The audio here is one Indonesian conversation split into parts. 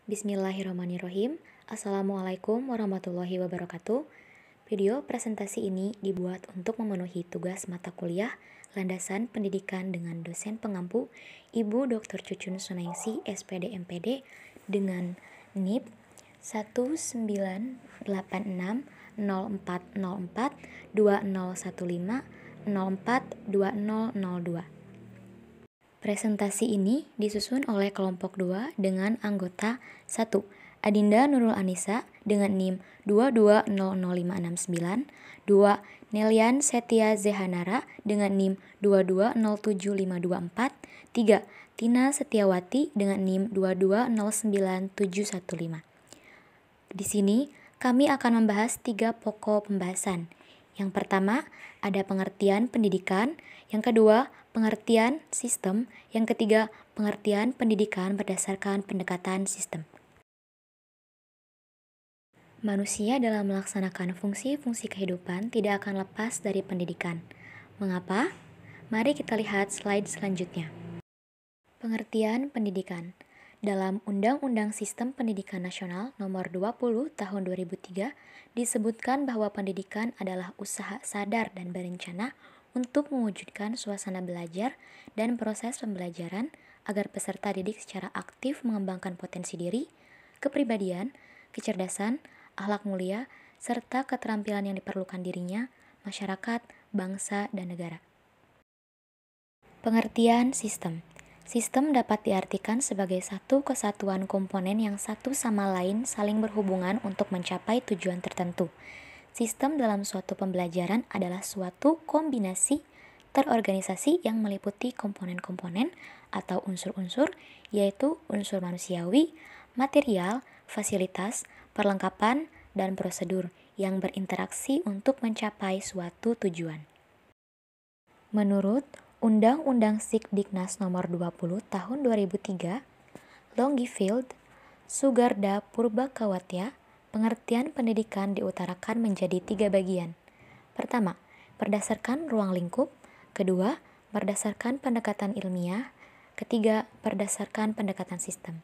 Bismillahirrahmanirrahim. Assalamualaikum warahmatullahi wabarakatuh. Video presentasi ini dibuat untuk memenuhi tugas mata kuliah Landasan Pendidikan dengan dosen pengampu Ibu Dr. Cucun Sunaingsi, SPD MPD dengan NIP 19604042015042002. Presentasi ini disusun oleh kelompok 2 dengan anggota 1. Adinda Nurul Anissa dengan NIM 2200569, 2. Nelian Setia Zehanara dengan NIM 2207524, 3. Tina Setiawati dengan NIM 2209715. Di sini kami akan membahas 3 pokok pembahasan. Yang pertama, ada pengertian pendidikan. Yang kedua, pengertian sistem. Yang ketiga, pengertian pendidikan berdasarkan pendekatan sistem. Manusia dalam melaksanakan fungsi-fungsi kehidupan tidak akan lepas dari pendidikan. Mengapa? Mari kita lihat slide selanjutnya. Pengertian pendidikan. Dalam Undang-Undang Sistem Pendidikan Nasional Nomor 20 Tahun 2003 disebutkan bahwa pendidikan adalah usaha sadar dan berencana untuk mewujudkan suasana belajar dan proses pembelajaran agar peserta didik secara aktif mengembangkan potensi diri, kepribadian, kecerdasan, akhlak mulia, serta keterampilan yang diperlukan dirinya, masyarakat, bangsa, dan negara. Pengertian sistem. Sistem dapat diartikan sebagai satu kesatuan komponen yang satu sama lain saling berhubungan untuk mencapai tujuan tertentu. Sistem dalam suatu pembelajaran adalah suatu kombinasi terorganisasi yang meliputi komponen-komponen atau unsur-unsur, yaitu unsur manusiawi, material, fasilitas, perlengkapan, dan prosedur yang berinteraksi untuk mencapai suatu tujuan. Menurut Undang-Undang Sikdiknas Nomor 20 Tahun 2003, Longfield, Sugarda Purbakawatya, pengertian pendidikan diutarakan menjadi 3 bagian. Pertama, berdasarkan ruang lingkup. Kedua, berdasarkan pendekatan ilmiah. Ketiga, berdasarkan pendekatan sistem.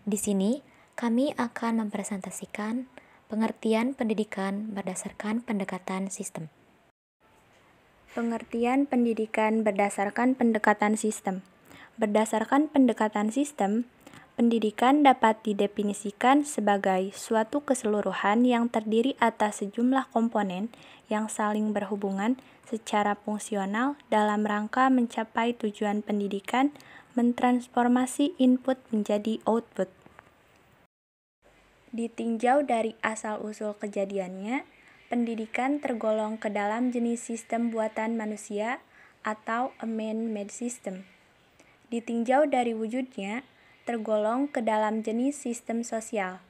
Di sini, kami akan mempresentasikan pengertian pendidikan berdasarkan pendekatan sistem. Pengertian pendidikan berdasarkan pendekatan sistem. Berdasarkan pendekatan sistem, pendidikan dapat didefinisikan sebagai suatu keseluruhan yang terdiri atas sejumlah komponen yang saling berhubungan secara fungsional dalam rangka mencapai tujuan pendidikan, mentransformasi input menjadi output. Ditinjau dari asal-usul kejadiannya, pendidikan tergolong ke dalam jenis sistem buatan manusia atau a man-made system. Ditinjau dari wujudnya, tergolong ke dalam jenis sistem sosial.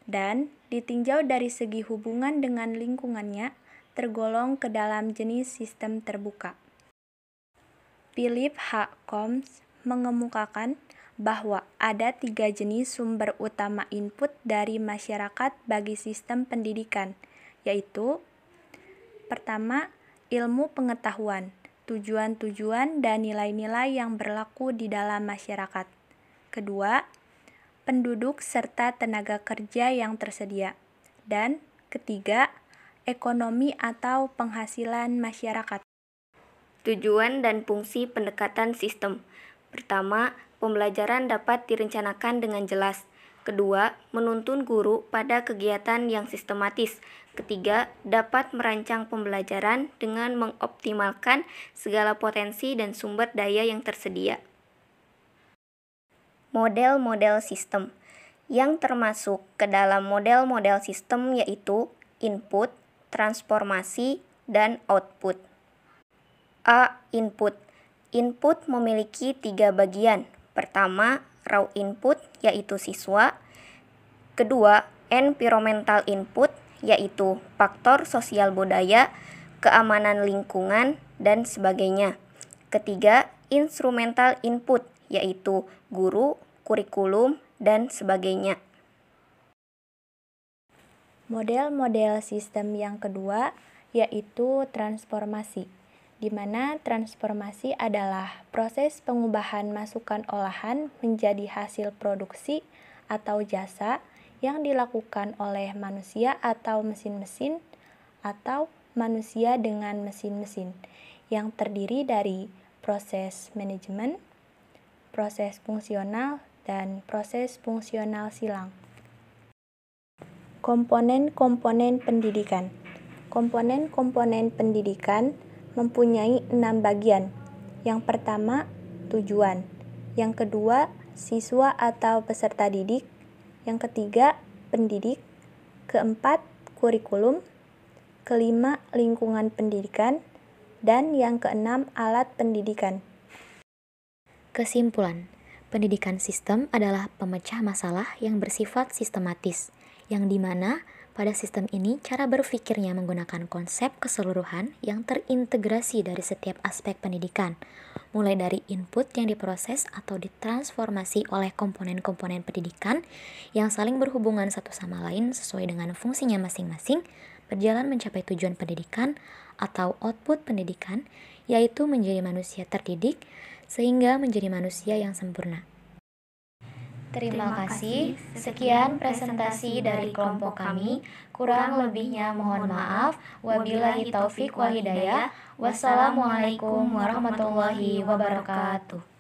Dan ditinjau dari segi hubungan dengan lingkungannya, tergolong ke dalam jenis sistem terbuka. Philip H. Combs mengemukakan bahwa ada 3 jenis sumber utama input dari masyarakat bagi sistem pendidikan, yaitu pertama, ilmu pengetahuan, tujuan-tujuan dan nilai-nilai yang berlaku di dalam masyarakat. Kedua, penduduk serta tenaga kerja yang tersedia. Dan ketiga, ekonomi atau penghasilan masyarakat. Tujuan dan fungsi pendekatan sistem. Pertama, pembelajaran dapat direncanakan dengan jelas. Kedua, menuntun guru pada kegiatan yang sistematis. Ketiga, dapat merancang pembelajaran dengan mengoptimalkan segala potensi dan sumber daya yang tersedia. Model-model sistem. Yang termasuk ke dalam model-model sistem yaitu input, transformasi, dan output. A. Input. Input memiliki 3 bagian. Pertama, raw input, yaitu siswa. Kedua, environmental input, yaitu faktor sosial budaya, keamanan lingkungan, dan sebagainya. Ketiga, instrumental input, yaitu guru, kurikulum, dan sebagainya. Model-model sistem yang kedua yaitu transformasi, di mana transformasi adalah proses pengubahan masukan olahan menjadi hasil produksi atau jasa yang dilakukan oleh manusia atau mesin-mesin atau manusia dengan mesin-mesin yang terdiri dari proses manajemen, proses fungsional, dan proses fungsional silang. Komponen-komponen pendidikan. Komponen-komponen pendidikan mempunyai 6 bagian. Yang pertama, tujuan. Yang kedua, siswa atau peserta didik. Yang ketiga, pendidik. Keempat, kurikulum. Kelima, lingkungan pendidikan. Dan yang keenam, alat pendidikan. Kesimpulan, pendidikan sistem adalah pemecah masalah yang bersifat sistematis, yang dimana pada sistem ini cara berpikirnya menggunakan konsep keseluruhan yang terintegrasi dari setiap aspek pendidikan, mulai dari input yang diproses atau ditransformasi oleh komponen-komponen pendidikan yang saling berhubungan satu sama lain sesuai dengan fungsinya masing-masing, berjalan mencapai tujuan pendidikan atau output pendidikan, yaitu menjadi manusia terdidik, sehingga menjadi manusia yang sempurna. Terima kasih. Sekian presentasi dari kelompok kami. Kurang lebihnya mohon maaf. Wabillahi taufik wal hidayah. Wassalamualaikum warahmatullahi wabarakatuh.